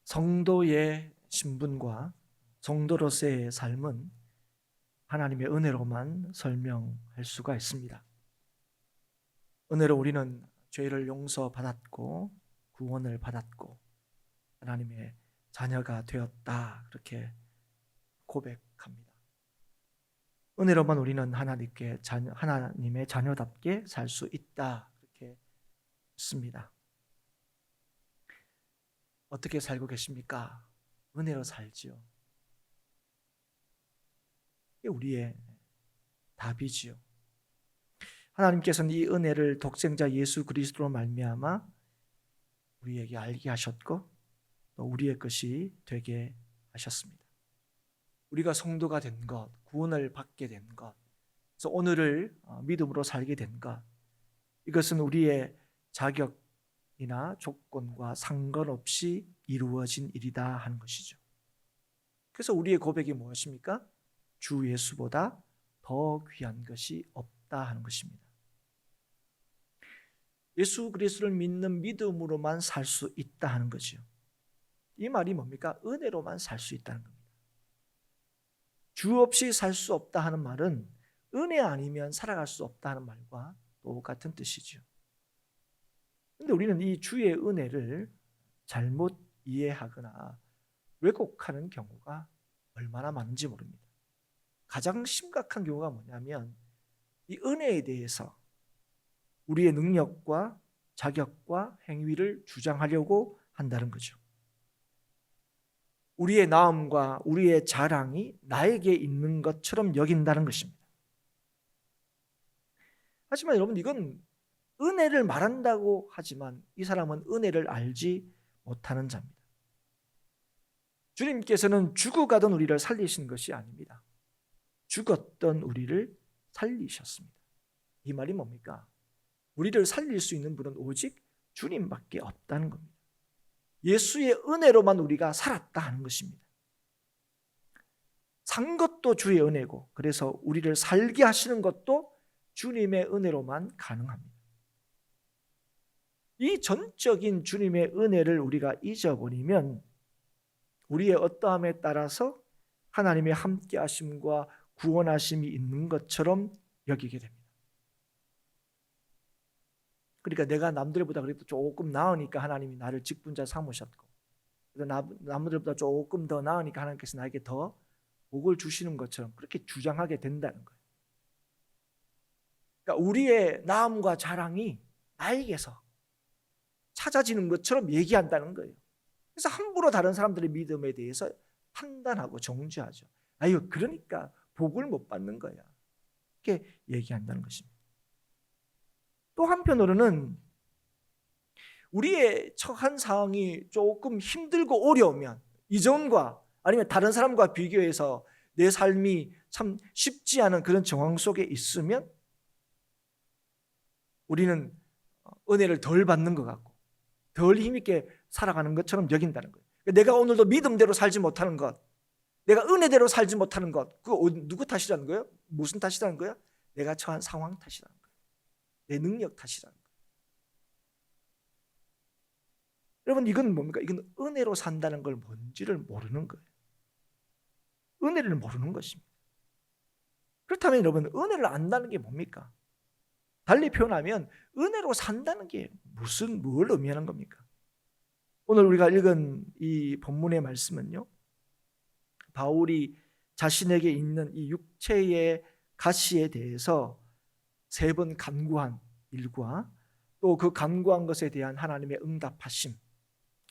성도의 신분과 성도로서의 삶은 하나님의 은혜로만 설명할 수가 있습니다. 은혜로 우리는 죄를 용서받았고 구원을 받았고 하나님의 자녀가 되었다, 그렇게 고백합니다. 은혜로만 우리는 하나님의 자녀답게 살 수 있다, 그렇게 믿습니다. 어떻게 살고 계십니까? 은혜로 살지요. 이게 우리의 답이지요. 하나님께서는 이 은혜를 독생자 예수 그리스도로 말미암아 우리에게 알게 하셨고 또 우리의 것이 되게 하셨습니다. 우리가 성도가 된 것, 구원을 받게 된 것, 그래서 오늘을 믿음으로 살게 된 것, 이것은 우리의 자격이나 조건과 상관없이 이루어진 일이다 하는 것이죠. 그래서 우리의 고백이 무엇입니까? 주 예수보다 더 귀한 것이 없다 하는 것입니다. 예수 그리스도를 믿는 믿음으로만 살 수 있다 하는 거죠. 이 말이 뭡니까? 은혜로만 살 수 있다는 겁니다. 주 없이 살 수 없다 하는 말은 은혜 아니면 살아갈 수 없다 하는 말과 똑같은 뜻이죠. 그런데 우리는 이 주의 은혜를 잘못 이해하거나 왜곡하는 경우가 얼마나 많은지 모릅니다. 가장 심각한 경우가 뭐냐면 이 은혜에 대해서 우리의 능력과 자격과 행위를 주장하려고 한다는 거죠. 우리의 나음과 우리의 자랑이 나에게 있는 것처럼 여긴다는 것입니다. 하지만 여러분, 이건 은혜를 말한다고 하지만 이 사람은 은혜를 알지 못하는 자입니다. 주님께서는 죽어가던 우리를 살리신 것이 아닙니다. 죽었던 우리를 살리셨습니다. 이 말이 뭡니까? 우리를 살릴 수 있는 분은 오직 주님밖에 없다는 겁니다. 예수의 은혜로만 우리가 살았다 하는 것입니다. 산 것도 주의 은혜고, 그래서 우리를 살게 하시는 것도 주님의 은혜로만 가능합니다. 이 전적인 주님의 은혜를 우리가 잊어버리면 우리의 어떠함에 따라서 하나님의 함께하심과 구원하심이 있는 것처럼 여기게 됩니다. 그러니까 내가 남들보다 그래도 조금 나으니까 하나님이 나를 직분자 삼으셨고, 남들보다 조금 더 나으니까 하나님께서 나에게 더 복을 주시는 것처럼 그렇게 주장하게 된다는 거예요. 그러니까 우리의 나음과 자랑이 나에게서 찾아지는 것처럼 얘기한다는 거예요. 그래서 함부로 다른 사람들의 믿음에 대해서 판단하고 정죄하죠. 아유, 그러니까 복을 못 받는 거야, 이렇게 얘기한다는 것입니다. 또 한편으로는 우리의 처한 상황이 조금 힘들고 어려우면, 이전과 아니면 다른 사람과 비교해서 내 삶이 참 쉽지 않은 그런 정황 속에 있으면 우리는 은혜를 덜 받는 것 같고 덜 힘있게 살아가는 것처럼 여긴다는 거예요. 내가 오늘도 믿음대로 살지 못하는 것, 내가 은혜대로 살지 못하는 것, 그거 누구 탓이라는 거예요? 무슨 탓이라는 거예요? 내가 처한 상황 탓이라는 거예요. 내 능력 탓이라는 거예요. 여러분, 이건 뭡니까? 이건 은혜로 산다는 걸 뭔지를 모르는 거예요. 은혜를 모르는 것입니다. 그렇다면 여러분, 은혜를 안다는 게 뭡니까? 달리 표현하면 은혜로 산다는 게 뭘 의미하는 겁니까? 오늘 우리가 읽은 이 본문의 말씀은요, 바울이 자신에게 있는 이 육체의 가시에 대해서 3번 간구한 일과 또 그 간구한 것에 대한 하나님의 응답하심,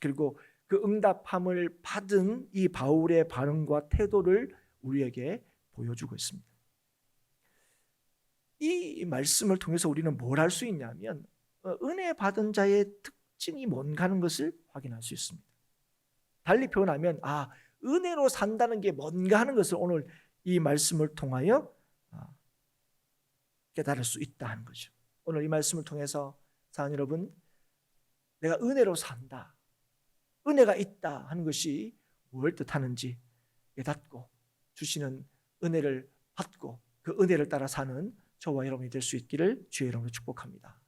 그리고 그 응답함을 받은 이 바울의 반응과 태도를 우리에게 보여주고 있습니다. 이 말씀을 통해서 우리는 뭘 할 수 있냐면 은혜 받은 자의 특징이 뭔가 하는 것을 확인할 수 있습니다. 달리 표현하면 은혜로 산다는 게 뭔가 하는 것을 오늘 이 말씀을 통하여 깨달을 수 있다 하는 거죠. 오늘 이 말씀을 통해서 사랑 여러분, 내가 은혜로 산다, 은혜가 있다 하는 것이 뭘 뜻하는지 깨닫고 주시는 은혜를 받고 그 은혜를 따라 사는 저와 여러분이 될 수 있기를 주의 이름으로 축복합니다.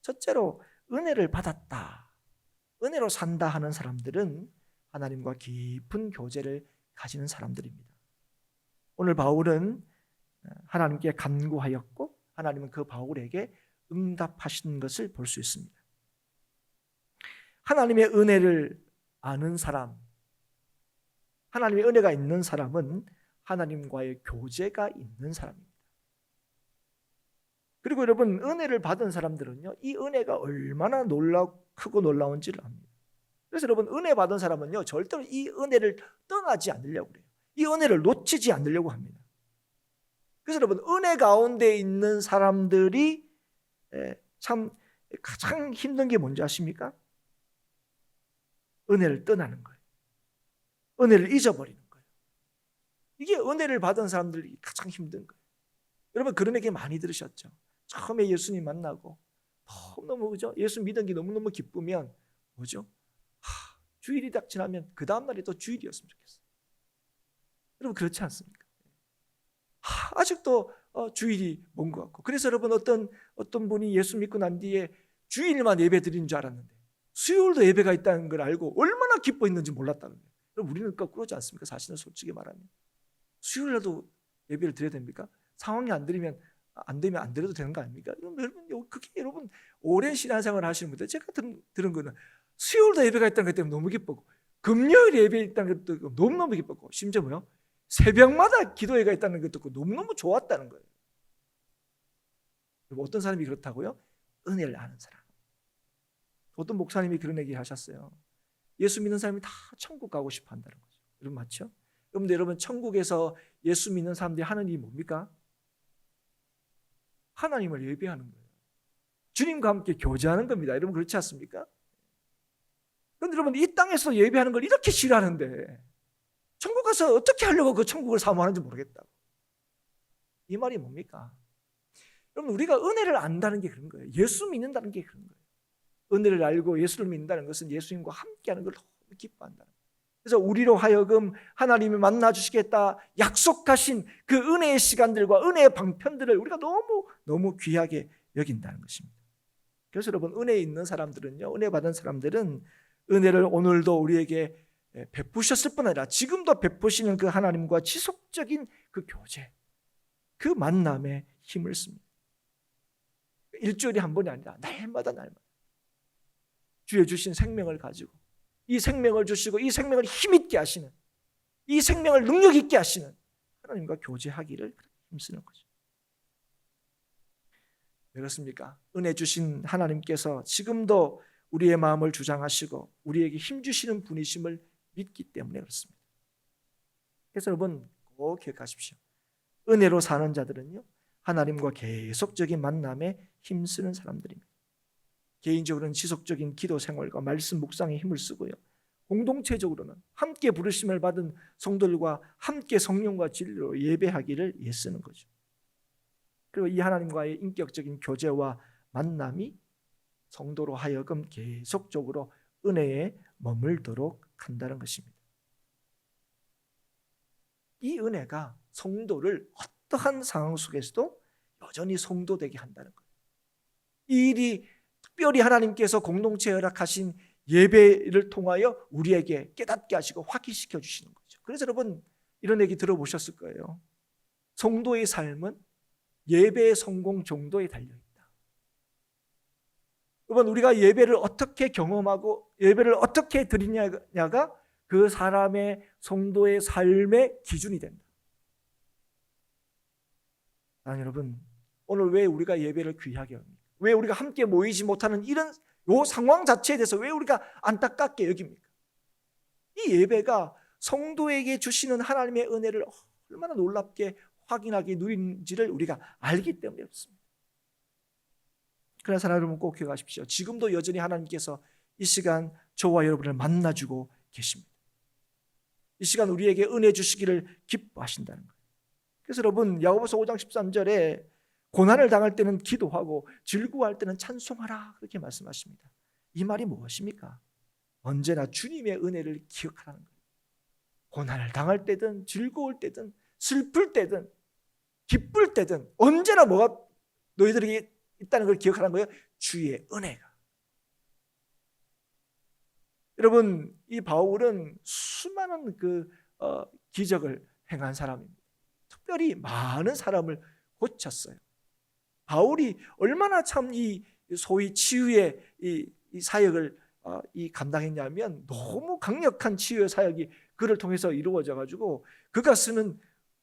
첫째로, 은혜를 받았다, 은혜로 산다 하는 사람들은 하나님과 깊은 교제를 가지는 사람들입니다. 오늘 바울은 하나님께 간구하였고 하나님은 그 바울에게 응답하신 것을 볼 수 있습니다. 하나님의 은혜를 아는 사람, 하나님의 은혜가 있는 사람은 하나님과의 교제가 있는 사람입니다. 그리고 여러분, 은혜를 받은 사람들은요, 이 은혜가 얼마나 크고 놀라운지를 압니다. 그래서 여러분, 은혜 받은 사람은요, 절대로 이 은혜를 떠나지 않으려고 그래요. 이 은혜를 놓치지 않으려고 합니다. 그래서 여러분, 은혜 가운데 있는 사람들이 참 가장 힘든 게 뭔지 아십니까? 은혜를 떠나는 거예요. 은혜를 잊어버리는 거예요. 이게 은혜를 받은 사람들이 가장 힘든 거예요. 여러분, 그런 얘기 많이 들으셨죠? 처음에 예수님 만나고 너무너무, 그죠? 예수 믿은 게 너무너무 기쁘면 뭐죠? 주일이 딱 지나면 그 다음날이 또 주일이었으면 좋겠어요. 여러분, 그렇지 않습니까? 아직도 주일이 먼 것 같고, 그래서 여러분, 어떤 분이 예수 믿고 난 뒤에 주일만 예배 드리는 줄 알았는데 수요일도 예배가 있다는 걸 알고 얼마나 기뻐했는지 몰랐다는 거예요. 여러분, 우리는 거꾸로지 않습니까? 사실은 솔직히 말하면 수요일에도 예배를 드려야 됩니까? 상황이 안 되면 안 드려도 되는 거 아닙니까? 여러분, 그게 여러분 오랜 신앙생활을 하시는 분들, 제가 들은 거는 수요일도 예배가 있다는 것 때문에 너무 기뻤고, 금요일에 예배 있다는 것도 너무너무 기뻤고, 심지어 뭐요? 새벽마다 기도회가 있다는 것도 너무너무 좋았다는 거예요. 어떤 사람이 그렇다고요? 은혜를 아는 사람. 어떤 목사님이 그런 얘기 하셨어요. 예수 믿는 사람이 다 천국 가고 싶어 한다는 거죠. 여러분, 맞죠? 그런데 여러분, 천국에서 예수 믿는 사람들이 하는 일이 뭡니까? 하나님을 예배하는 거예요. 주님과 함께 교제하는 겁니다. 여러분, 그렇지 않습니까? 그런데 여러분, 이 땅에서 예배하는 걸 이렇게 싫어하는데 천국 가서 어떻게 하려고 그 천국을 사모하는지 모르겠다고. 이 말이 뭡니까? 여러분, 우리가 은혜를 안다는 게 그런 거예요. 예수 믿는다는 게 그런 거예요. 은혜를 알고 예수를 믿는다는 것은 예수님과 함께하는 걸 너무 기뻐한다는 거예요. 그래서 우리로 하여금 하나님이 만나주시겠다 약속하신 그 은혜의 시간들과 은혜의 방편들을 우리가 너무 귀하게 여긴다는 것입니다. 그래서 여러분, 은혜 있는 사람들은요, 은혜 받은 사람들은 은혜를 오늘도 우리에게 베푸셨을 뿐 아니라 지금도 베푸시는 그 하나님과 지속적인 그 교제, 그 만남에 힘을 씁니다. 일주일에 한 번이 아니라 날마다 주의 주신 생명을 가지고 이 생명을 주시고 이 생명을 힘있게 하시는, 이 생명을 능력 있게 하시는 하나님과 교제하기를 힘쓰는 거죠. 왜 그렇습니까? 은혜 주신 하나님께서 지금도 우리의 마음을 주장하시고 우리에게 힘 주시는 분이심을 믿기 때문에 그렇습니다. 그래서 여러분, 꼭 기억하십시오. 은혜로 사는 자들은요, 하나님과 계속적인 만남에 힘쓰는 사람들입니다. 개인적으로는 지속적인 기도 생활과 말씀 묵상에 힘을 쓰고요, 공동체적으로는 함께 부르심을 받은 성도들과 함께 성령과 진리로 예배하기를 애쓰는 거죠. 그리고 이 하나님과의 인격적인 교제와 만남이 성도로 하여금 계속적으로 은혜에 머물도록 한다는 것입니다. 이 은혜가 성도를 어떠한 상황 속에서도 여전히 성도되게 한다는 거예요. 이 일이 특별히 하나님께서 공동체에 허락하신 예배를 통하여 우리에게 깨닫게 하시고 확인시켜 주시는 거죠. 그래서 여러분, 이런 얘기 들어보셨을 거예요. 성도의 삶은 예배의 성공 정도에 달려있다. 여러분, 우리가 예배를 어떻게 경험하고 예배를 어떻게 드리냐가 그 사람의 성도의 삶의 기준이 된다. 여러분, 오늘 왜 우리가 예배를 귀하게 합니까? 왜 우리가 함께 모이지 못하는 이런 요 상황 자체에 대해서 왜 우리가 안타깝게 여깁니까? 이 예배가 성도에게 주시는 하나님의 은혜를 얼마나 놀랍게 확인하게 누린지를 우리가 알기 때문에 그렇습니다. 그러나 여러분, 꼭 기억하십시오. 지금도 여전히 하나님께서 이 시간 저와 여러분을 만나주고 계십니다. 이 시간 우리에게 은혜 주시기를 기뻐하신다는 거예요. 그래서 여러분, 야고보서 5장 13절에 고난을 당할 때는 기도하고 즐거워할 때는 찬송하라, 그렇게 말씀하십니다. 이 말이 무엇입니까? 언제나 주님의 은혜를 기억하라는 거예요. 고난을 당할 때든 즐거울 때든 슬플 때든 기쁠 때든 언제나 뭐가 너희들에게 있다는 걸 기억하라는 거예요. 주의 은혜가. 여러분, 이 바울은 수많은 기적을 행한 사람입니다. 특별히 많은 사람을 고쳤어요. 바울이 얼마나 참 이 소위 치유의 이 사역을 감당했냐면, 너무 강력한 치유의 사역이 그를 통해서 이루어져 가지고 그가 쓰는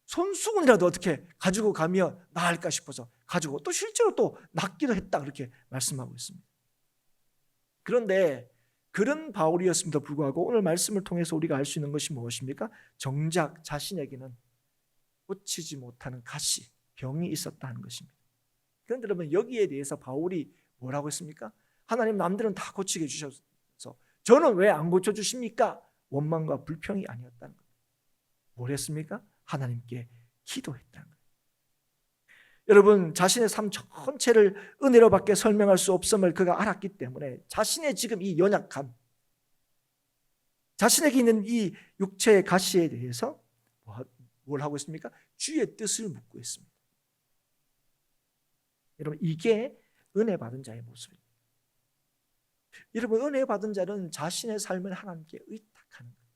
손수건이라도 어떻게 가지고 가면 나을까 싶어서 가지고, 또 실제로 또 낫기도 했다, 그렇게 말씀하고 있습니다. 그런데 그런 바울이었음에도 불구하고 오늘 말씀을 통해서 우리가 알 수 있는 것이 무엇입니까? 정작 자신에게는 고치지 못하는 가시, 병이 있었다는 것입니다. 그런데 여러분, 여기에 대해서 바울이 뭐라고 했습니까? 하나님, 남들은 다 고치게 해주셔서 저는 왜 안 고쳐주십니까? 원망과 불평이 아니었다는 거예요. 뭘 했습니까? 하나님께 기도했다는 거예요. 여러분, 자신의 삶 전체를 은혜로밖에 설명할 수 없음을 그가 알았기 때문에 자신의 지금 이 연약함, 자신에게 있는 이 육체의 가시에 대해서 뭘 하고 있습니까? 주의 뜻을 묻고 있습니다. 여러분, 이게 은혜 받은 자의 모습입니다. 여러분, 은혜 받은 자는 자신의 삶을 하나님께 의탁하는 거예요.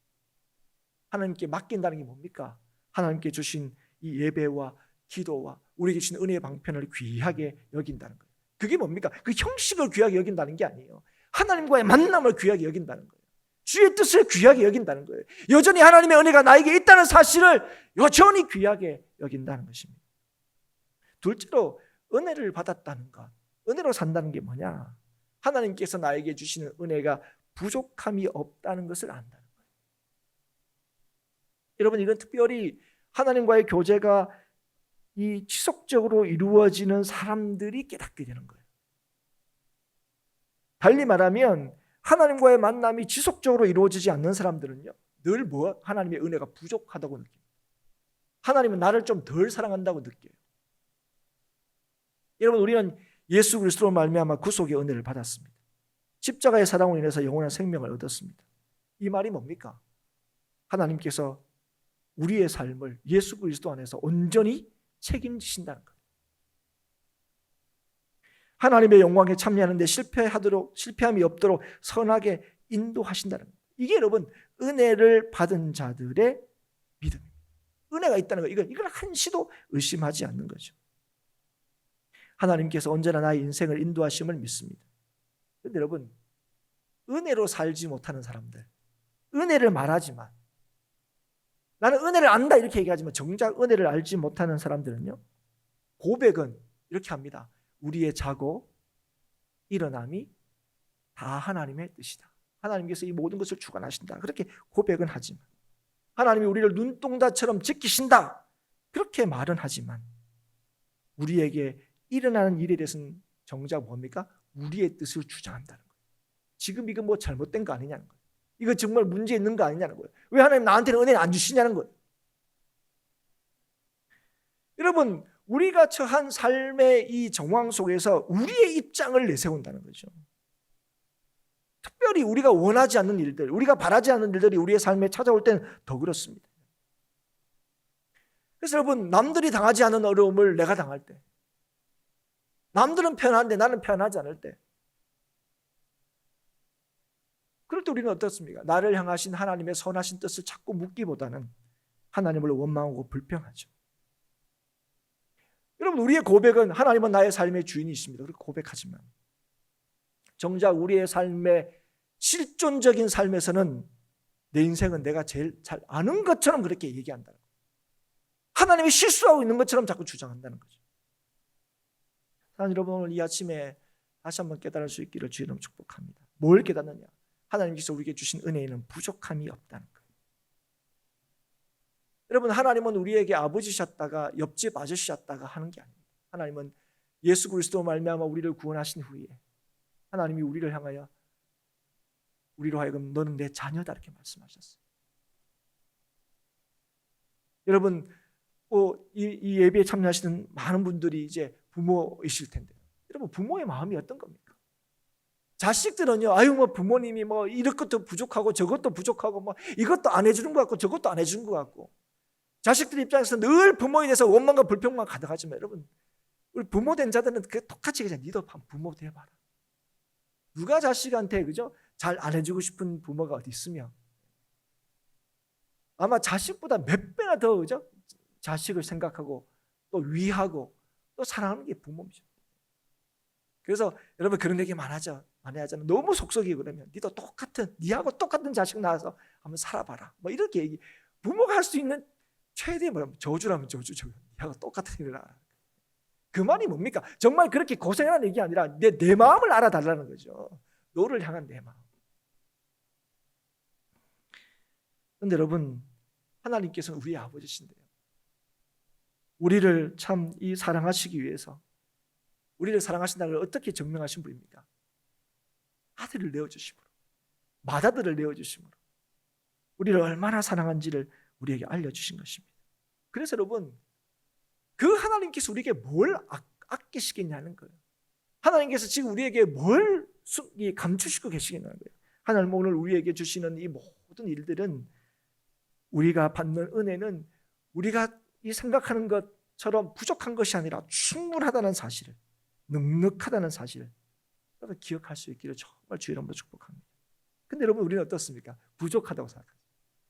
하나님께 맡긴다는 게 뭡니까? 하나님께 주신 이 예배와 기도와 우리에게 주신 은혜의 방편을 귀하게 여긴다는 거예요. 그게 뭡니까? 그 형식을 귀하게 여긴다는 게 아니에요. 하나님과의 만남을 귀하게 여긴다는 거예요. 주의 뜻을 귀하게 여긴다는 거예요. 여전히 하나님의 은혜가 나에게 있다는 사실을 여전히 귀하게 여긴다는 것입니다. 둘째로, 은혜를 받았다는 것, 은혜로 산다는 게 뭐냐? 하나님께서 나에게 주시는 은혜가 부족함이 없다는 것을 안다는 거예요. 여러분, 이건 특별히 하나님과의 교제가 이 지속적으로 이루어지는 사람들이 깨닫게 되는 거예요. 달리 말하면 하나님과의 만남이 지속적으로 이루어지지 않는 사람들은요, 늘 하나님의 은혜가 부족하다고 느껴요. 하나님은 나를 좀 덜 사랑한다고 느껴요. 여러분, 우리는 예수 그리스도로 말미암아 구속의 은혜를 받았습니다. 십자가의 사랑으로 인해서 영원한 생명을 얻었습니다. 이 말이 뭡니까? 하나님께서 우리의 삶을 예수 그리스도 안에서 온전히 책임지신다는 것. 하나님의 영광에 참여하는데 실패함이 없도록 선하게 인도하신다는 것. 이게 여러분, 은혜를 받은 자들의 믿음입니다. 은혜가 있다는 것, 이걸 한시도 의심하지 않는 거죠. 하나님께서 언제나 나의 인생을 인도하심을 믿습니다. 그런데 여러분, 은혜로 살지 못하는 사람들, 은혜를 말하지만, 나는 은혜를 안다 이렇게 얘기하지만 정작 은혜를 알지 못하는 사람들은요, 고백은 이렇게 합니다. 우리의 자고 일어남이 다 하나님의 뜻이다. 하나님께서 이 모든 것을 주관하신다. 그렇게 고백은 하지만, 하나님이 우리를 눈동자처럼 지키신다. 그렇게 말은 하지만, 우리에게 일어나는 일에 대해서는 정작 뭡니까? 우리의 뜻을 주장한다는 거예요. 지금 이거 뭐 잘못된 거 아니냐는 거예요. 이거 정말 문제 있는 거 아니냐는 거예요. 왜 하나님 나한테는 은혜를 안 주시냐는 거예요. 여러분, 우리가 처한 삶의 이 정황 속에서 우리의 입장을 내세운다는 거죠. 특별히 우리가 원하지 않는 일들, 우리가 바라지 않는 일들이 우리의 삶에 찾아올 때는 더 그렇습니다. 그래서 여러분, 남들이 당하지 않은 어려움을 내가 당할 때, 남들은 편한데 나는 편하지 않을 때, 그럴 때 우리는 어떻습니까? 나를 향하신 하나님의 선하신 뜻을 자꾸 묻기보다는 하나님을 원망하고 불평하죠. 여러분, 우리의 고백은 하나님은 나의 삶의 주인이십니다. 그렇게 고백하지만 정작 우리의 삶의 실존적인 삶에서는 내 인생은 내가 제일 잘 아는 것처럼 그렇게 얘기한다는 거예요. 하나님이 실수하고 있는 것처럼 자꾸 주장한다는 거죠. 사랑하는 여러분, 오늘 이 아침에 다시 한번 깨달을 수 있기를 주의 이름으로 축복합니다. 뭘 깨닫느냐? 하나님께서 우리에게 주신 은혜에는 부족함이 없다는 거예요. 여러분, 하나님은 우리에게 아버지셨다가 옆집 아저씨셨다가 하는 게 아닙니다. 하나님은 예수 그리스도 말미암아 우리를 구원하신 후에 하나님이 우리를 향하여 우리로 하여금 너는 내 자녀다 이렇게 말씀하셨어요. 여러분, 이 예배에 참여하시는 많은 분들이 이제 부모이실 텐데, 여러분, 부모의 마음이 어떤 겁니까? 자식들은요, 뭐 부모님이 뭐 이것도 부족하고 저것도 부족하고 뭐 이것도 안 해주는 것 같고 저것도 안 해주는 것 같고, 자식들 입장에서 늘 부모에 대해서 원망과 불평만 가득하지만, 여러분, 우리 부모 된 자들은 똑같이 그냥 니도 부모 돼봐라. 누가 자식한테, 그죠? 잘 안 해주고 싶은 부모가 어디 있으며 아마 자식보다 몇 배나 더 그죠? 자식을 생각하고 또 위하고 또 사랑하는 게 부모입니다. 그래서 여러분 그런 얘기 많이 하잖아요. 너무 속썩이고 그러면 니도 니하고 똑같은 자식 낳아서 한번 살아봐라. 뭐 이렇게 얘기. 부모가 할 수 있는 최대의 저주라면 저주죠. 니하고 똑같은 일을 알아. 그 말이 뭡니까? 정말 그렇게 고생하는 얘기 아니라 내 마음을 알아달라는 거죠. 너를 향한 내 마음. 그런데 여러분 하나님께서는 우리 아버지신데요. 우리를 참 이 사랑하시기 위해서 우리를 사랑하신다는 걸 어떻게 증명하신 분입니까? 아들을 내어주심으로, 맏아들을 내어주심으로 우리를 얼마나 사랑한지를 우리에게 알려주신 것입니다. 그래서 여러분 그 하나님께서 우리에게 뭘 아끼시겠냐는 거예요. 하나님께서 지금 우리에게 뭘 감추시고 계시겠냐는 거예요. 하나님 오늘 우리에게 주시는 이 모든 일들은 우리가 받는 은혜는 우리가 이 생각하는 것처럼 부족한 것이 아니라 충분하다는 사실을, 넉넉하다는 사실을 기억할 수 있기를 정말 주의 이름으로 축복합니다. 근데 여러분 우리는 어떻습니까? 부족하다고 생각합니다.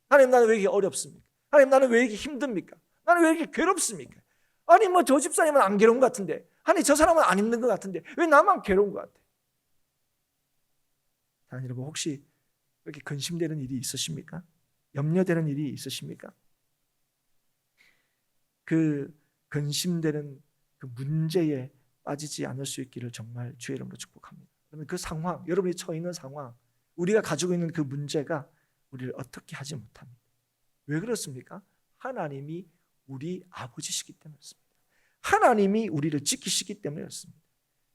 하나님 나는 왜 이렇게 어렵습니까? 하나님 나는 왜 이렇게 힘듭니까? 나는 왜 이렇게 괴롭습니까? 아니 뭐 저 집사님은 안 괴로운 것 같은데, 아니 저 사람은 안 힘든 것 같은데 왜 나만 괴로운 것 같아? 아니 여러분 혹시 이렇게 근심되는 일이 있으십니까? 염려되는 일이 있으십니까? 그 근심되는 그 문제에 빠지지 않을 수 있기를 정말 주의 이름으로 축복합니다. 그러면 그 상황, 여러분이 처해 있는 상황, 우리가 가지고 있는 그 문제가 우리를 어떻게 하지 못합니다. 왜 그렇습니까? 하나님이 우리 아버지시기 때문이었습니다. 하나님이 우리를 지키시기 때문이었습니다.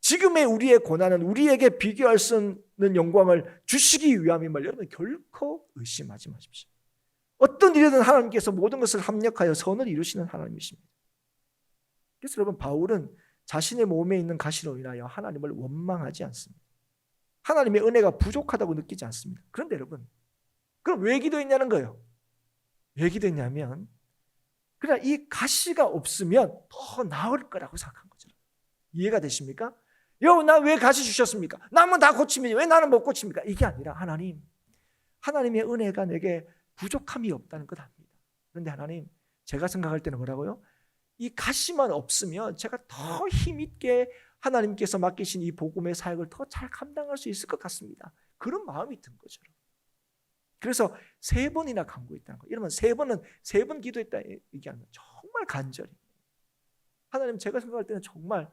지금의 우리의 고난은 우리에게 비교할 수 없는 영광을 주시기 위함임을 여러분 결코 의심하지 마십시오. 어떤 일이든 하나님께서 모든 것을 합력하여 선을 이루시는 하나님이십니다. 그래서 여러분 바울은 자신의 몸에 있는 가시로 인하여 하나님을 원망하지 않습니다. 하나님의 은혜가 부족하다고 느끼지 않습니다. 그런데 여러분 그럼 왜 기도했냐는 거예요. 왜 기도했냐면 그냥 이 가시가 없으면 더 나을 거라고 생각한 거죠. 이해가 되십니까? 여러분 나 왜 가시 주셨습니까? 남은 다 고치면 왜 나는 못 고칩니까? 이게 아니라 하나님의 은혜가 내게 부족함이 없다는 것 압니다. 그런데 하나님 제가 생각할 때는 뭐라고요? 이 가시만 없으면 제가 더 힘있게 하나님께서 맡기신 이 복음의 사역을 더 잘 감당할 수 있을 것 같습니다. 그런 마음이 든 거죠. 그래서 3번이나 간구했다는 거예요. 이러면 3번 기도했다 얘기하면 정말 간절히 하나님 제가 생각할 때는 정말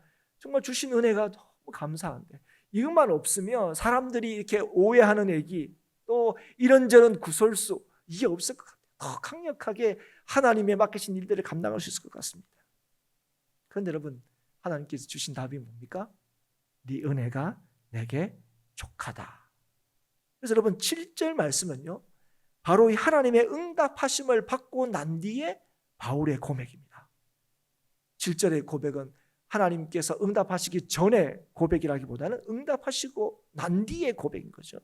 주신 은혜가 너무 감사한데 이것만 없으면 사람들이 이렇게 오해하는 얘기 또 이런저런 구설수 이게 없을 것 같아요. 더 강력하게 하나님의 맡기신 일들을 감당할 수 있을 것 같습니다. 그런데 여러분 하나님께서 주신 답이 뭡니까? 네 은혜가 내게 족하다. 그래서 여러분 7절 말씀은요 바로 이 하나님의 응답하심을 받고 난 뒤에 바울의 고백입니다. 7절의 고백은 하나님께서 응답하시기 전에 고백이라기보다는 응답하시고 난 뒤의 고백인 거죠.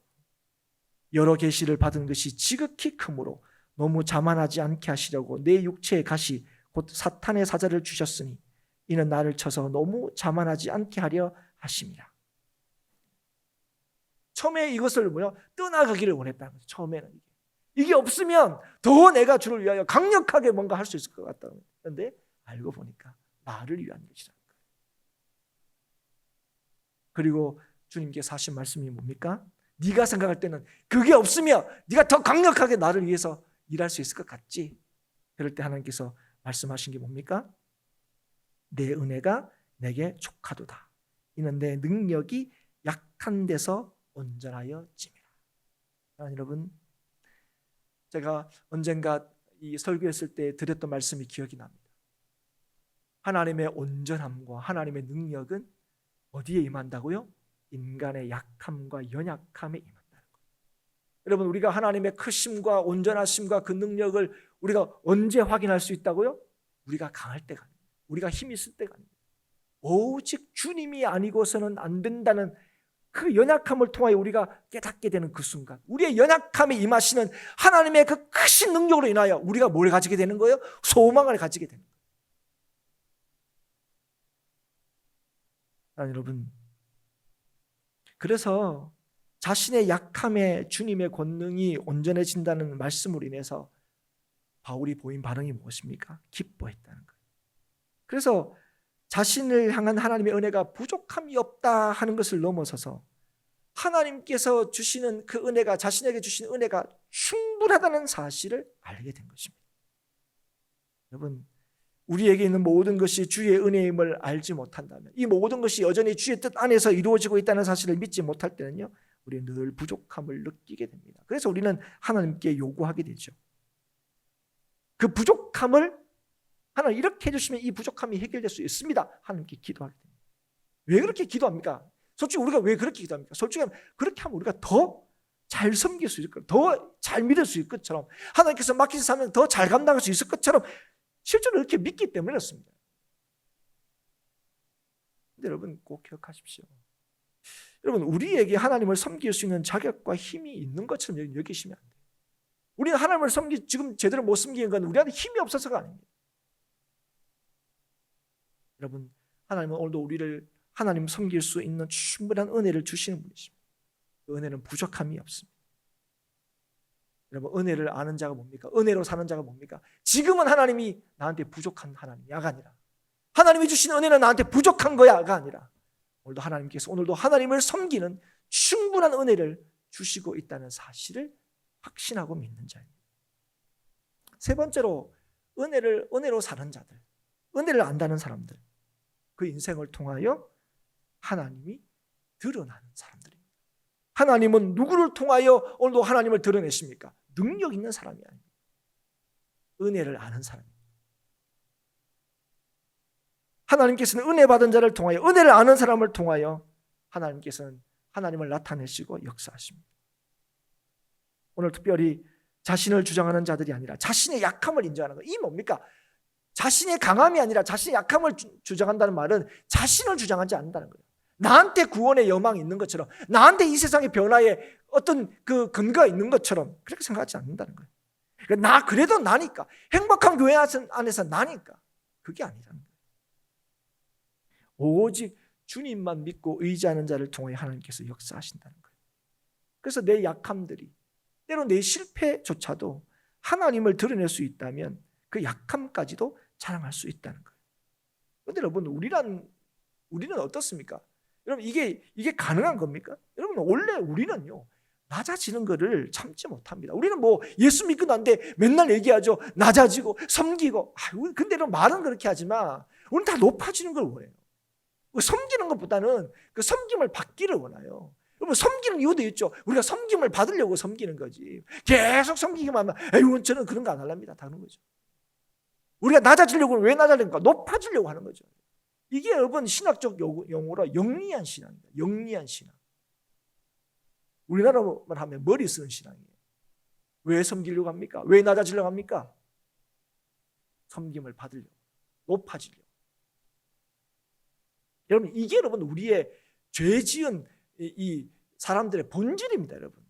여러 계시를 받은 것이 지극히 크므로 너무 자만하지 않게 하시려고 내 육체의 가시 곧 사탄의 사자를 주셨으니 이는 나를 쳐서 너무 자만하지 않게 하려 하심이라. 처음에 이것을 떠나가기를 원했다는 거죠. 처음에는 이게 없으면 더 내가 주를 위하여 강력하게 뭔가 할 수 있을 것 같다는 거예요. 그런데 알고 보니까 나를 위한 것이라는 거예요. 그리고 주님께서 하신 말씀이 뭡니까? 네가 생각할 때는 그게 없으면 네가 더 강력하게 나를 위해서 일할 수 있을 것 같지? 그럴 때 하나님께서 말씀하신 게 뭡니까? 내 은혜가 내게 족하도다. 이는 내 능력이 약한 데서 온전하여 짐이라. 여러분 제가 언젠가 이 설교했을 때 드렸던 말씀이 기억이 납니다. 하나님의 온전함과 하나님의 능력은 어디에 임한다고요? 인간의 약함과 연약함에 임한다는 거예요. 여러분 우리가 하나님의 크심과 온전하심과 그 능력을 우리가 언제 확인할 수 있다고요? 우리가 강할 때가 아닙니다. 우리가 힘이 있을 때가 아닙니다. 오직 주님이 아니고서는 안 된다는 그 연약함을 통하여 우리가 깨닫게 되는 그 순간 우리의 연약함에 임하시는 하나님의 그 크신 능력으로 인하여 우리가 뭘 가지게 되는 거예요? 소망을 가지게 되는 거예요. 여러분 그래서 자신의 약함에 주님의 권능이 온전해진다는 말씀으로 인해서 바울이 보인 반응이 무엇입니까? 기뻐했다는 거예요. 그래서 자신을 향한 하나님의 은혜가 부족함이 없다 하는 것을 넘어서서 하나님께서 주시는 그 은혜가, 자신에게 주신 은혜가 충분하다는 사실을 알게 된 것입니다. 여러분, 우리에게 있는 모든 것이 주의 은혜임을 알지 못한다면, 이 모든 것이 여전히 주의 뜻 안에서 이루어지고 있다는 사실을 믿지 못할 때는요, 우리는 늘 부족함을 느끼게 됩니다. 그래서 우리는 하나님께 요구하게 되죠. 그 부족함을 하나님 이렇게 해주시면 이 부족함이 해결될 수 있습니다. 하나님께 기도하게 됩니다. 왜 그렇게 기도합니까? 솔직히 우리가 왜 그렇게 기도합니까? 솔직히 그렇게 하면 우리가 더 잘 섬길 수 있을 것, 더 잘 믿을 수 있을 것처럼, 하나님께서 맡기신 사명을 더 잘 감당할 수 있을 것처럼 실제로 이렇게 믿기 때문에 그렇습니다. 근데 여러분 꼭 기억하십시오. 여러분, 우리에게 하나님을 섬길 수 있는 자격과 힘이 있는 것처럼 여기시면 안 돼요. 우리는 하나님을 지금 제대로 못 섬기는 건 우리한테 힘이 없어서가 아닙니다. 여러분, 하나님은 오늘도 우리를 하나님 섬길 수 있는 충분한 은혜를 주시는 분이십니다. 그 은혜는 부족함이 없습니다. 여러분, 은혜를 아는 자가 뭡니까? 은혜로 사는 자가 뭡니까? 지금은 하나님이 나한테 부족한 하나님이야가 아니라, 하나님이 주신 은혜는 나한테 부족한 거야가 아니라, 오늘도 하나님께서 오늘도 하나님을 섬기는 충분한 은혜를 주시고 있다는 사실을 확신하고 믿는 자입니다. 세 번째로, 은혜로 사는 자들, 은혜를 안다는 사람들, 그 인생을 통하여 하나님이 드러나는 사람들입니다. 하나님은 누구를 통하여 오늘도 하나님을 드러내십니까? 능력 있는 사람이 아닙니다. 은혜를 아는 사람입니다. 하나님께서는 은혜 받은 자를 통하여, 은혜를 아는 사람을 통하여 하나님께서는 하나님을 나타내시고 역사하십니다. 오늘 특별히 자신을 주장하는 자들이 아니라 자신의 약함을 인정하는 거예요. 이 뭡니까? 자신의 강함이 아니라 자신의 약함을 주장한다는 말은 자신을 주장하지 않는다는 거예요. 나한테 구원의 여망이 있는 것처럼, 나한테 이 세상의 변화에 어떤 그 근거가 있는 것처럼 그렇게 생각하지 않는다는 거예요. 그러니까 그래도 나니까, 행복한 교회 안에서 나니까, 그게 아니라는 거예요. 오직 주님만 믿고 의지하는 자를 통해 하나님께서 역사하신다는 거예요. 그래서 내 약함들이, 때로 내 실패조차도 하나님을 드러낼 수 있다면 그 약함까지도 자랑할 수 있다는 거예요. 그런데 여러분, 우리는 어떻습니까? 여러분, 이게 가능한 겁니까? 여러분, 원래 우리는요, 낮아지는 것을 참지 못합니다. 우리는 뭐 예수 믿고 난데 맨날 얘기하죠. 낮아지고 섬기고. 근데 여러분, 말은 그렇게 하지만 우리는 다 높아지는 걸 원해요. 섬기는 것보다는 그 섬김을 받기를 원해요. 여러분, 섬기는 이유도 있죠. 우리가 섬김을 받으려고 섬기는 거지. 계속 섬기기만 하면 에이, 저는 그런 거 안 하랍니다. 다른 거죠. 우리가 낮아지려고 왜 낮아지는가? 높아지려고 하는 거죠. 이게 여러분 신학적 용어로 영리한 신앙입니다. 영리한 신앙. 우리나라만 하면 머리 쓰는 신앙이에요. 왜 섬기려고 합니까? 왜 낮아지려고 합니까? 섬김을 받으려고, 높아지려고. 여러분, 이게 여러분 우리의 죄 지은 이 사람들의 본질입니다, 여러분.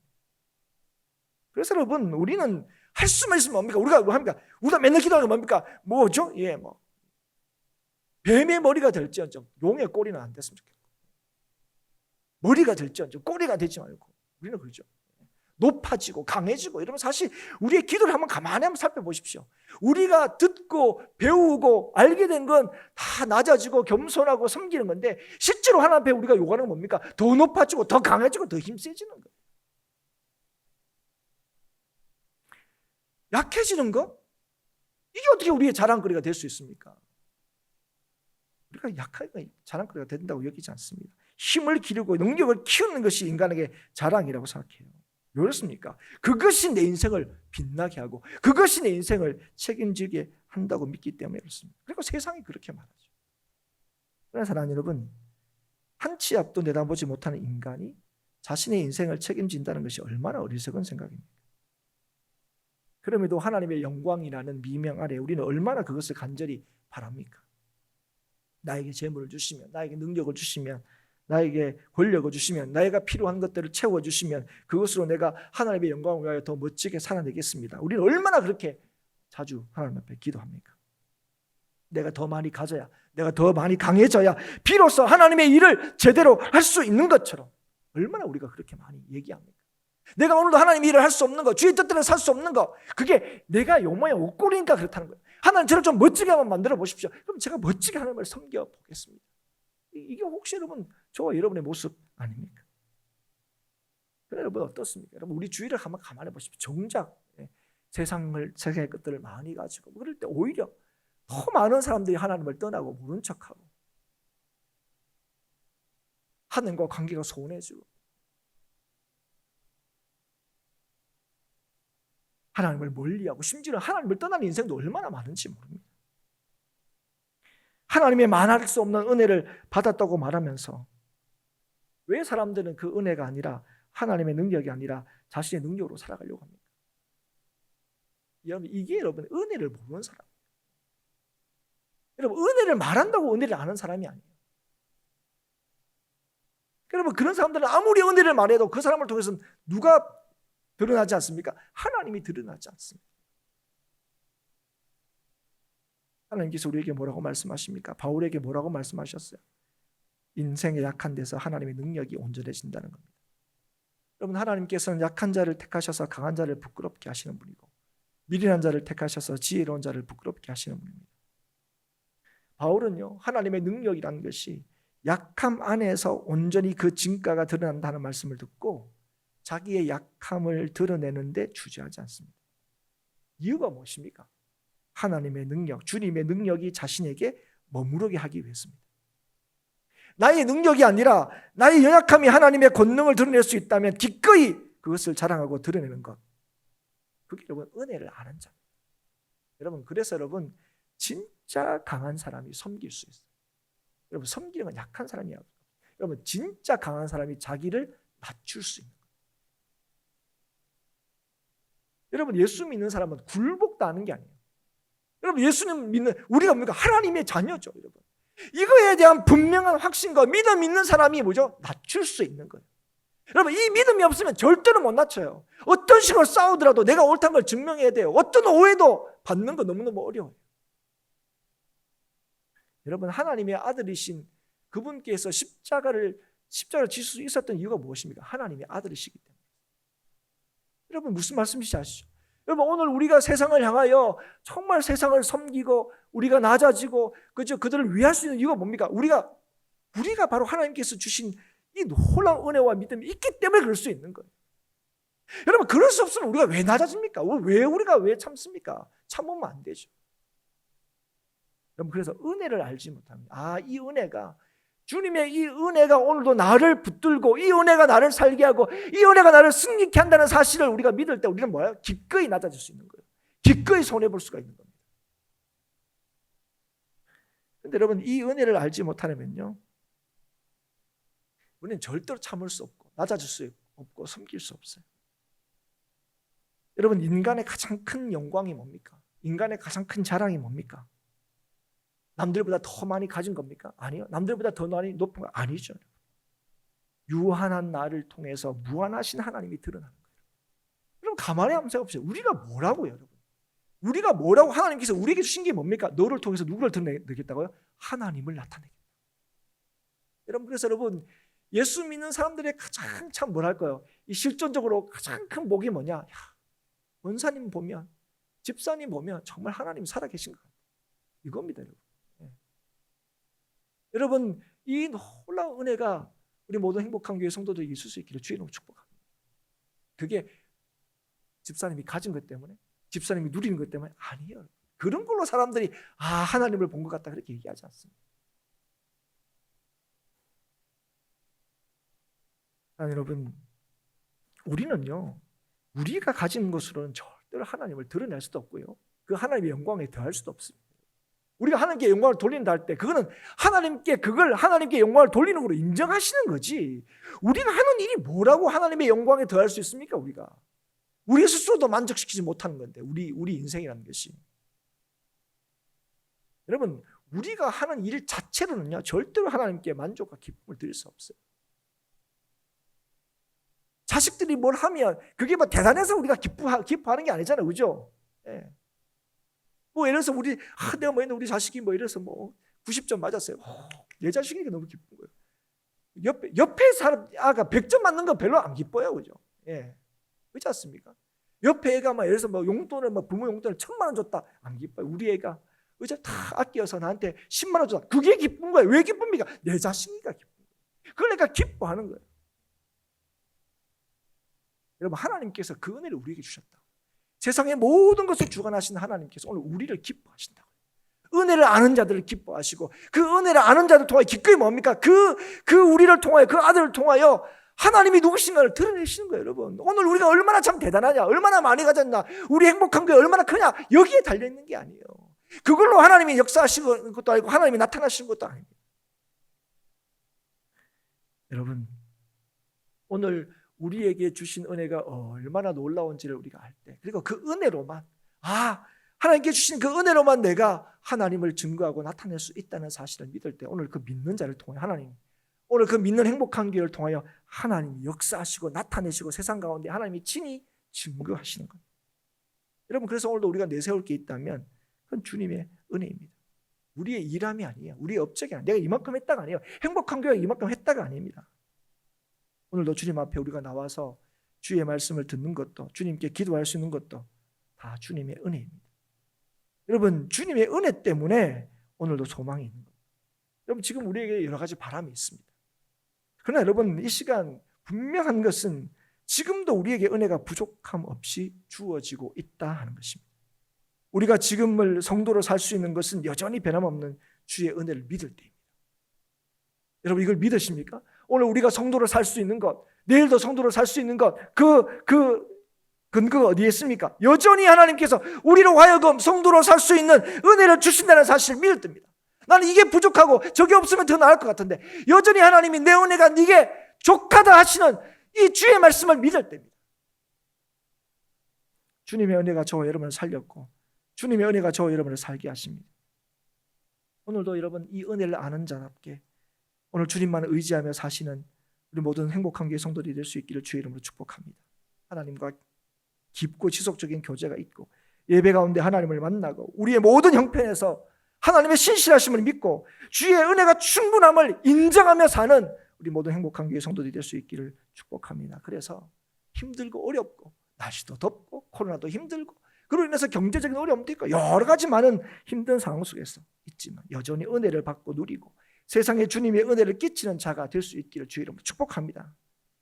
그래서 여러분, 우리는 할 수만 있으면 뭡니까? 우리가 뭐 합니까? 우리가 맨날 기도하는 게 뭡니까? 뭐죠? 뱀의 머리가 될지언정 용의 꼬리는 안 됐으면 좋겠고, 머리가 될지언정 꼬리가 되지 말고, 우리는 그러죠. 높아지고 강해지고 이러면 사실 우리의 기도를 한번 가만히 한번 살펴보십시오. 우리가 듣고 배우고 알게 된 건 다 낮아지고 겸손하고 섬기는 건데, 실제로 하나님 앞에 우리가 요구하는 건 뭡니까? 더 높아지고 더 강해지고 더 힘세지는 거예요. 약해지는 거? 이게 어떻게 우리의 자랑거리가 될 수 있습니까? 우리가 약하니까 자랑거리가 된다고 여기지 않습니다. 힘을 기르고 능력을 키우는 것이 인간에게 자랑이라고 생각해요. 왜 그렇습니까? 그것이 내 인생을 빛나게 하고 그것이 내 인생을 책임지게 한다고 믿기 때문에 그렇습니다. 그리고 세상이 그렇게 말하죠. 그러나 사랑하는 여러분, 한 치 앞도 내다보지 못하는 인간이 자신의 인생을 책임진다는 것이 얼마나 어리석은 생각입니까? 그럼에도 하나님의 영광이라는 미명 아래 우리는 얼마나 그것을 간절히 바랍니까? 나에게 재물을 주시면, 나에게 능력을 주시면, 나에게 권력을 주시면, 나에게 필요한 것들을 채워주시면 그것으로 내가 하나님의 영광을 위하여 더 멋지게 살아내겠습니다. 우리는 얼마나 그렇게 자주 하나님 앞에 기도합니까? 내가 더 많이 가져야, 내가 더 많이 강해져야 비로소 하나님의 일을 제대로 할 수 있는 것처럼 얼마나 우리가 그렇게 많이 얘기합니까? 내가 오늘도 하나님 일을 할 수 없는 거, 주의 뜻대로 살 수 없는 거, 그게 내가 요 모양 옷걸이니까 그렇다는 거예요. 하나님 저를 좀 멋지게 한번 만들어 보십시오. 그럼 제가 멋지게 하나님을 섬겨 보겠습니다. 이게 혹시 여러분 저와 여러분의 모습 아닙니까? 그래 여러분 어떻습니까? 여러분 우리 주위를 한번 가만히 보십시오. 정작 세상의 것들을 많이 가지고 그럴 때 오히려 더 많은 사람들이 하나님을 떠나고 모른 척하고 하나님과 관계가 소원해지고 하나님을 멀리하고 심지어 하나님을 떠나는 인생도 얼마나 많은지 모릅니다. 하나님의 만할 수 없는 은혜를 받았다고 말하면서 왜 사람들은 그 은혜가 아니라 하나님의 능력이 아니라 자신의 능력으로 살아가려고 합니까? 여러분 이게 여러분 은혜를 모르는 사람. 여러분 은혜를 말한다고 은혜를 아는 사람이 아니에요. 여러분 그런 사람들은 아무리 은혜를 말해도 그 사람을 통해서는 누가 드러나지 않습니까? 하나님이 드러나지 않습니다. 하나님께서 우리에게 뭐라고 말씀하십니까? 바울에게 뭐라고 말씀하셨어요? 인생의 약한 데서 하나님의 능력이 온전해진다는 겁니다. 여러분 하나님께서는 약한 자를 택하셔서 강한 자를 부끄럽게 하시는 분이고 미련한 자를 택하셔서 지혜로운 자를 부끄럽게 하시는 분입니다. 바울은요 하나님의 능력이라는 것이 약함 안에서 온전히 그 진가가 드러난다는 말씀을 듣고 자기의 약함을 드러내는데 주저하지 않습니다. 이유가 무엇입니까? 하나님의 능력, 주님의 능력이 자신에게 머무르게 하기 위해서입니다. 나의 능력이 아니라 나의 연약함이 하나님의 권능을 드러낼 수 있다면 기꺼이 그것을 자랑하고 드러내는 것, 그게 여러분 은혜를 아는 자입니다. 여러분 그래서 여러분 진짜 강한 사람이 섬길 수 있어요. 여러분 섬기는 건 약한 사람이 아니에요. 여러분 진짜 강한 사람이 자기를 낮출 수 있는 거예요. 여러분 예수 믿는 사람은 굴복도 하는 게 아니에요. 여러분 예수님 믿는 우리가 뭡니까? 하나님의 자녀죠. 여러분 이거에 대한 분명한 확신과 믿음 있는 사람이 뭐죠? 낮출 수 있는 거예요. 여러분 이 믿음이 없으면 절대로 못 낮춰요. 어떤 식으로 싸우더라도 내가 옳다는 걸 증명해야 돼요. 어떤 오해도 받는 거 너무너무 어려워요. 여러분 하나님의 아들이신 그분께서 십자가를 지실 수 있었던 이유가 무엇입니까? 하나님의 아들이시기 때문에. 여러분 무슨 말씀인지 아시죠? 여러분 오늘 우리가 세상을 향하여 정말 세상을 섬기고 우리가 낮아지고 그들을 위할 수 있는 이유가 뭡니까? 우리가 바로 하나님께서 주신 이 놀라운 은혜와 믿음이 있기 때문에 그럴 수 있는 거예요. 여러분 그럴 수 없으면 우리가 왜 낮아집니까? 우리가 왜 참습니까? 참으면 안 되죠. 여러분 그래서 은혜를 알지 못합니다. 이 은혜가 주님의 이 은혜가 오늘도 나를 붙들고 이 은혜가 나를 살게 하고 이 은혜가 나를 승리케 한다는 사실을 우리가 믿을 때 우리는 뭐예요? 기꺼이 낮아질 수 있는 거예요. 기꺼이 손해볼 수가 있는 겁니다. 그런데 여러분 이 은혜를 알지 못하려면요 우리는 절대로 참을 수 없고 낮아질 수 없고 섬길 수 없어요. 여러분 인간의 가장 큰 영광이 뭡니까? 인간의 가장 큰 자랑이 뭡니까? 남들보다 더 많이 가진 겁니까? 아니요. 남들보다 더 많이 높은 거 아니죠. 유한한 나를 통해서 무한하신 하나님이 드러나는 거예요. 여러분 가만히 한번 생각해보세요. 우리가 뭐라고요, 여러분? 우리가 뭐라고 하나님께서 우리에게 주신 게 뭡니까? 너를 통해서 누구를 드러내겠다고요? 하나님을 나타내겠다. 여러분 그래서 여러분 예수 믿는 사람들의 가장 참 뭐랄까요? 이 실존적으로 가장 큰 복이 뭐냐? 원사님 보면 집사님 보면 정말 하나님 살아계신 것 같아요. 이겁니다, 여러분. 여러분 이 놀라운 은혜가 우리 모든 행복한 교회 성도들에게 있을 수 있기를 주의 이름으로 축복합니다. 그게 집사님이 가진 것 때문에 집사님이 누리는 것 때문에 아니에요. 그런 걸로 사람들이 하나님을 본 것 같다 그렇게 얘기하지 않습니다. 여러분 우리는요 우리가 가진 것으로는 절대로 하나님을 드러낼 수도 없고요 그 하나님의 영광에 더할 수도 없습니다. 우리가 하나님께 영광을 돌린다 할 때 그거는 하나님께 영광을 돌리는 걸로 인정하시는 거지 우리가 하는 일이 뭐라고 하나님의 영광에 더할 수 있습니까? 우리 스스로도 만족시키지 못하는 건데 우리 인생이라는 것이 여러분 우리가 하는 일 자체로는요 절대로 하나님께 만족과 기쁨을 드릴 수 없어요. 자식들이 뭘 하면 그게 뭐 대단해서 우리가 기뻐하는 게 아니잖아요. 그죠? 예. 뭐 예를 들어서 내가 뭐 했는데 우리 자식이 뭐 이래서 뭐 90점 맞았어요. 내 자식에게 너무 기쁜 거예요. 옆에 사람 아가 100점 맞는 거 별로 안 기뻐요, 그죠? 예, 그렇지 않습니까? 옆에 애가 막 예를 들어서 뭐 용돈을 뭐 부모 용돈을 1,000만 원 줬다, 안 기뻐요. 우리 애가 의자 다 아껴서 나한테 10만 원 줬다. 그게 기쁜 거예요. 왜 기쁩니까? 내 자식이가 기쁜 거예요. 그러니까 기뻐하는 거예요. 여러분, 하나님께서 그 은혜를 우리에게 주셨다. 세상의 모든 것을 주관하신 하나님께서 오늘 우리를 기뻐하신다. 은혜를 아는 자들을 기뻐하시고, 그 은혜를 아는 자들 통하여 기꺼이 뭡니까? 그 우리를 통하여, 그 아들을 통하여 하나님이 누구신가를 드러내시는 거예요. 여러분, 오늘 우리가 얼마나 참 대단하냐, 얼마나 많이 가졌나, 우리 행복한 게 얼마나 크냐, 여기에 달려있는 게 아니에요. 그걸로 하나님이 역사하시는 것도 아니고 하나님이 나타나시는 것도 아닙니다. 여러분, 오늘 우리에게 주신 은혜가 얼마나 놀라운지를 우리가 알 때, 그리고 그 은혜로만, 하나님께 주신 그 은혜로만 내가 하나님을 증거하고 나타낼 수 있다는 사실을 믿을 때, 오늘 그 믿는 자를 통해 하나님, 오늘 그 믿는 행복한 길을 통하여 하나님이 역사하시고 나타내시고 세상 가운데 하나님이 친히 증거하시는 것. 여러분, 그래서 오늘도 우리가 내세울 게 있다면 그건 주님의 은혜입니다. 우리의 일함이 아니에요. 우리의 업적이 아니에요. 내가 이만큼 했다가 아니에요. 행복한 교회가 이만큼 했다가 아닙니다. 오늘도 주님 앞에 우리가 나와서 주의 말씀을 듣는 것도, 주님께 기도할 수 있는 것도 다 주님의 은혜입니다. 여러분, 주님의 은혜 때문에 오늘도 소망이 있는 겁니다. 여러분, 지금 우리에게 여러 가지 바람이 있습니다. 그러나 여러분, 이 시간 분명한 것은 지금도 우리에게 은혜가 부족함 없이 주어지고 있다 하는 것입니다. 우리가 지금을 성도로 살 수 있는 것은 여전히 변함없는 주의 은혜를 믿을 때입니다. 여러분, 이걸 믿으십니까? 오늘 우리가 성도로 살 수 있는 것, 내일도 성도로 살 수 있는 것, 그 근거가 어디에 있습니까? 여전히 하나님께서 우리로 하여금 성도로 살 수 있는 은혜를 주신다는 사실을 믿을 때입니다. 나는 이게 부족하고 저게 없으면 더 나을 것 같은데 여전히 하나님이 내 은혜가 네게 족하다 하시는 이 주의 말씀을 믿을 때입니다. 주님의 은혜가 저와 여러분을 살렸고 주님의 은혜가 저와 여러분을 살게 하십니다. 오늘도 여러분, 이 은혜를 아는 자답게 오늘 주님만 의지하며 사시는 우리 모든 행복한 교회 성도들이 될 수 있기를 주의 이름으로 축복합니다. 하나님과 깊고 지속적인 교제가 있고 예배 가운데 하나님을 만나고 우리의 모든 형편에서 하나님의 신실하심을 믿고 주의 은혜가 충분함을 인정하며 사는 우리 모든 행복한 교회 성도들이 될 수 있기를 축복합니다. 그래서 힘들고 어렵고 날씨도 덥고 코로나도 힘들고 그로 인해서 경제적인 어려움도 있고 여러 가지 많은 힘든 상황 속에서 있지만 여전히 은혜를 받고 누리고 세상에 주님의 은혜를 끼치는 자가 될 수 있기를 주의 이름으로 축복합니다.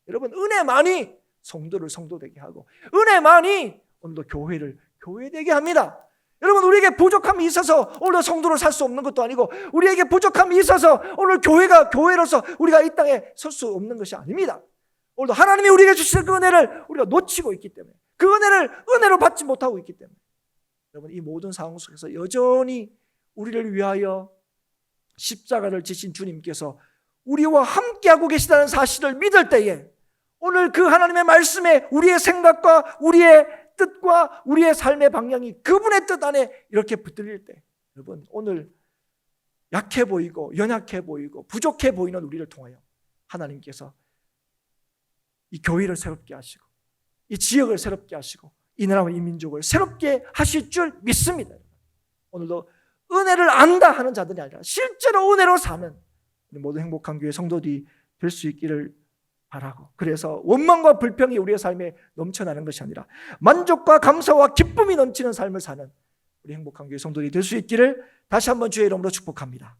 여러분, 은혜만이 성도를 성도되게 하고 은혜만이 오늘도 교회를 교회되게 합니다. 여러분, 우리에게 부족함이 있어서 오늘 성도로 살 수 없는 것도 아니고 우리에게 부족함이 있어서 오늘 교회가 교회로서 우리가 이 땅에 설 수 없는 것이 아닙니다. 오늘도 하나님이 우리에게 주시는 그 은혜를 우리가 놓치고 있기 때문에 그 은혜를 은혜로 받지 못하고 있기 때문에 여러분, 이 모든 상황 속에서 여전히 우리를 위하여 십자가를 지신 주님께서 우리와 함께하고 계시다는 사실을 믿을 때에 오늘 그 하나님의 말씀에 우리의 생각과 우리의 뜻과 우리의 삶의 방향이 그분의 뜻 안에 이렇게 붙들릴 때 여러분, 오늘 약해 보이고 연약해 보이고 부족해 보이는 우리를 통하여 하나님께서 이 교회를 새롭게 하시고 이 지역을 새롭게 하시고 이 나라와 이 민족을 새롭게 하실 줄 믿습니다. 오늘도 은혜를 안다 하는 자들이 아니라 실제로 은혜로 사는 모든 행복한 교회 성도들이 될 수 있기를 바라고, 그래서 원망과 불평이 우리의 삶에 넘쳐나는 것이 아니라 만족과 감사와 기쁨이 넘치는 삶을 사는 우리 행복한 교회 성도들이 될 수 있기를 다시 한번 주의 이름으로 축복합니다.